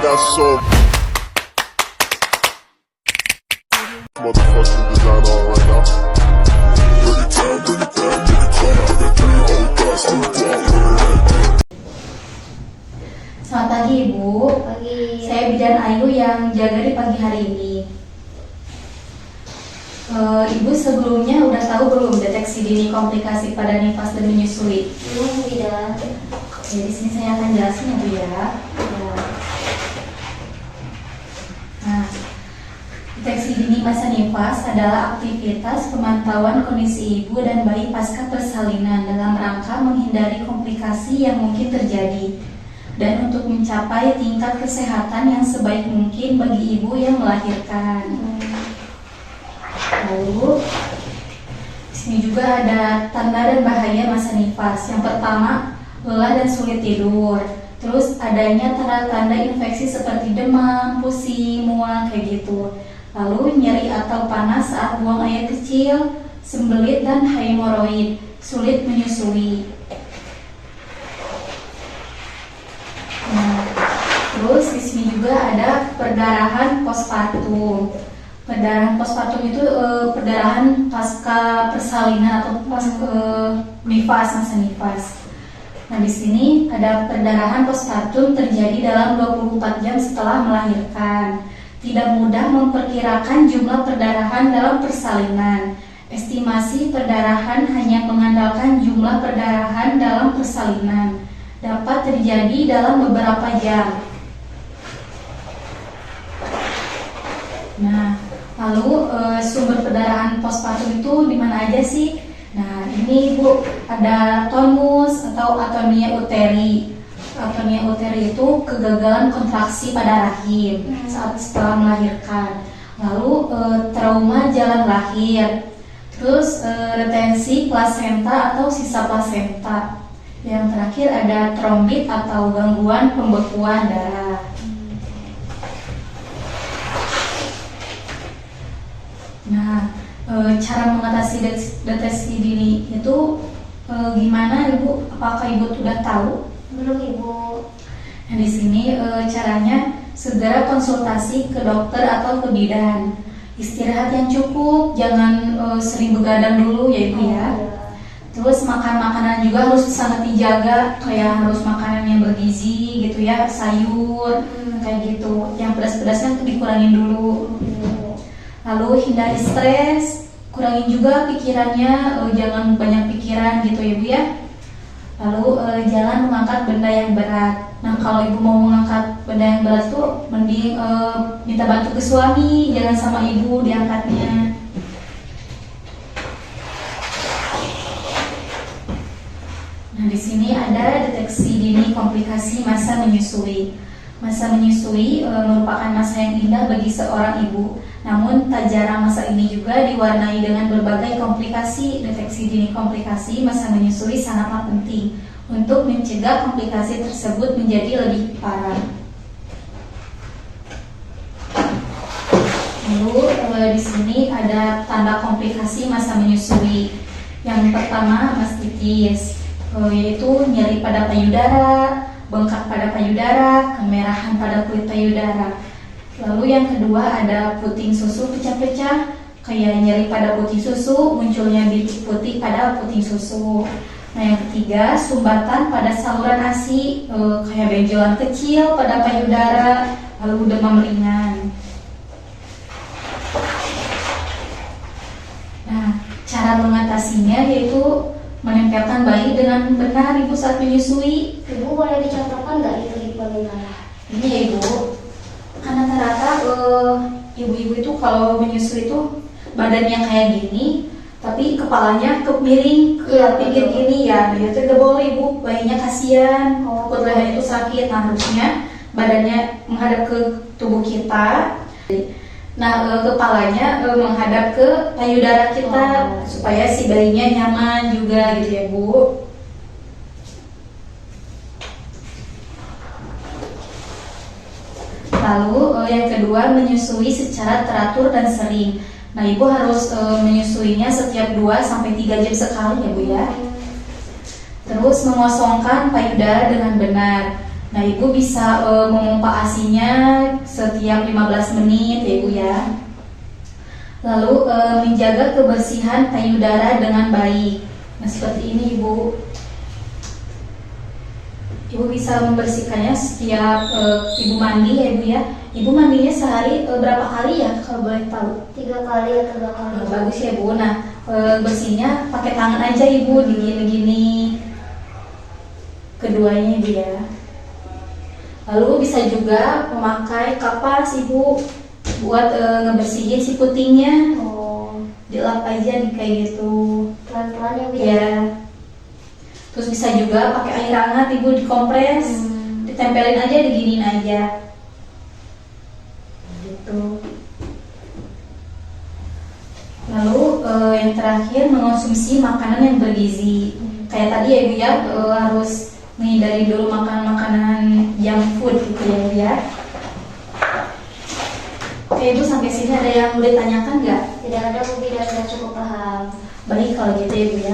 got so motherfucking design on right now. Bring it down, bring it down, bring it down. I got 3 old thoughts to walk. Selamat pagi Ibu. Pagi. Saya Bidan Ayu yang jaga di pagi hari ini. Ibu sebelumnya udah tahu belum deteksi dini komplikasi pada nifas dan menyusui? Belum, tidak. Jadi sini saya akan jelasin ya Bu ya. Nah, deteksi dini masa nifas adalah aktivitas pemantauan kondisi ibu dan bayi pasca persalinan dalam rangka menghindari komplikasi yang mungkin terjadi dan untuk mencapai tingkat kesehatan yang sebaik mungkin bagi ibu yang melahirkan. Lalu, di sini juga ada tanda dan bahaya masa nifas. Yang pertama, lelah dan sulit tidur. Terus adanya tanda-tanda infeksi seperti demam, pusing, mual kayak gitu. Lalu nyeri atau panas saat buang air kecil, sembelit dan hemoroid, sulit menyusui. Nah, terus di sini juga ada perdarahan postpartum. Perdarahan postpartum itu perdarahan pasca persalinan atau pasca nifas, masa nifas. Nah, di sini ada perdarahan postpartum terjadi dalam 24 jam setelah melahirkan. Tidak mudah memperkirakan jumlah perdarahan dalam persalinan. Estimasi perdarahan hanya mengandalkan jumlah perdarahan dalam persalinan. Dapat terjadi dalam beberapa jam. Nah, lalu sumber perdarahan postpartum itu di mana aja sih? Nah, ini Bu, ada tonus atau atonia uteri. Atonia uteri itu kegagalan kontraksi pada rahim saat setelah melahirkan. Lalu trauma jalan lahir. Terus retensi plasenta atau sisa plasenta. Yang terakhir ada trombit atau gangguan pembekuan darah. Nah, cara mengatasi deteksi dini itu gimana Ibu? Apakah Ibu sudah tahu? Belum, Ibu. Nah, di sini caranya segera konsultasi ke dokter atau ke bidan. Istirahat yang cukup, jangan sering begadang dulu ya Ibu ya. Terus makan makanan juga harus sangat dijaga, kayak harus makanan yang bergizi gitu ya, sayur kayak gitu. Yang pedas-pedasnya dikurangin dulu. Lalu hindari stres, kurangin juga pikirannya, jangan banyak pikiran gitu ya Bu ya. Lalu jangan mengangkat benda yang berat. Nah, kalau Ibu mau mengangkat benda yang berat tuh mending minta bantu ke suami, jangan sama Ibu diangkatnya. Nah, di sini ada deteksi dini komplikasi masa menyusui. Masa menyusui merupakan masa yang indah bagi seorang ibu. Namun tak jarang masa ini juga diwarnai dengan berbagai komplikasi. Deteksi dini komplikasi masa menyusui sangatlah penting untuk mencegah komplikasi tersebut menjadi lebih parah. Lalu di sini ada tanda komplikasi masa menyusui. Yang pertama mastitis, yaitu nyeri pada payudara, bengkak pada payudara, kemerahan pada kulit payudara. Lalu yang kedua ada puting susu pecah-pecah, kayak nyeri pada puting susu, munculnya bintik putih pada puting susu. Nah, yang ketiga sumbatan pada saluran ASI, kayak benjolan kecil pada payudara, lalu demam ringan. Nah, cara mengatasinya yaitu menempelkan bayi dengan benar Ibu saat menyusui. Ibu boleh dicontohkan nggak itu bagaimana? Ini ya Ibu, karena rata-rata ibu-ibu itu kalau menyusui itu badannya kayak gini, tapi kepalanya miring ke pinggir gini ya. Nah, itu tidak boleh Ibu, bayinya kasihan, takut leher itu sakit. Nah, harusnya badannya menghadap ke tubuh kita. Nah, kepalanya menghadap ke payudara kita supaya si bayinya nyaman juga gitu ya Bu. Lalu yang kedua menyusui secara teratur dan sering. Nah, Ibu harus menyusuinya setiap 2-3 jam sekali ya Bu ya. Terus mengosongkan payudara dengan benar. Nah, Ibu bisa memompa ASI-nya setiap 15 menit ya Ibu ya. Lalu menjaga kebersihan payudara dengan baik. Nah, seperti ini Ibu. Ibu bisa membersihkannya setiap Ibu mandi ya Ibu ya. Ibu mandinya sehari berapa kali ya kalau boleh tahu? 3 kali atau 2 kali. Nah, bagus ya Bu. Nah, bersihnya pakai tangan aja Ibu, digini-gini keduanya Ibu ya. Lalu bisa juga memakai kapas Ibu buat ngebersihin si putingnya. Oh, Dilap aja nih kayak gitu. pelan-pelan ya Bu ya. Ya. Terus bisa juga pakai air hangat Ibu, dikompres, ditempelin aja, diginiin aja. Gitu. Lalu yang terakhir, mengonsumsi makanan yang bergizi. Kayak tadi ya Ibu ya, harus menghindari dulu makanan-makanan junk food gitu ya Ibu ya. Oke Ibu, sampai sini ada yang boleh tanyakan nggak? Tidak ada Bu, dan sudah cukup paham. Baik kalau gitu ya Ibu ya.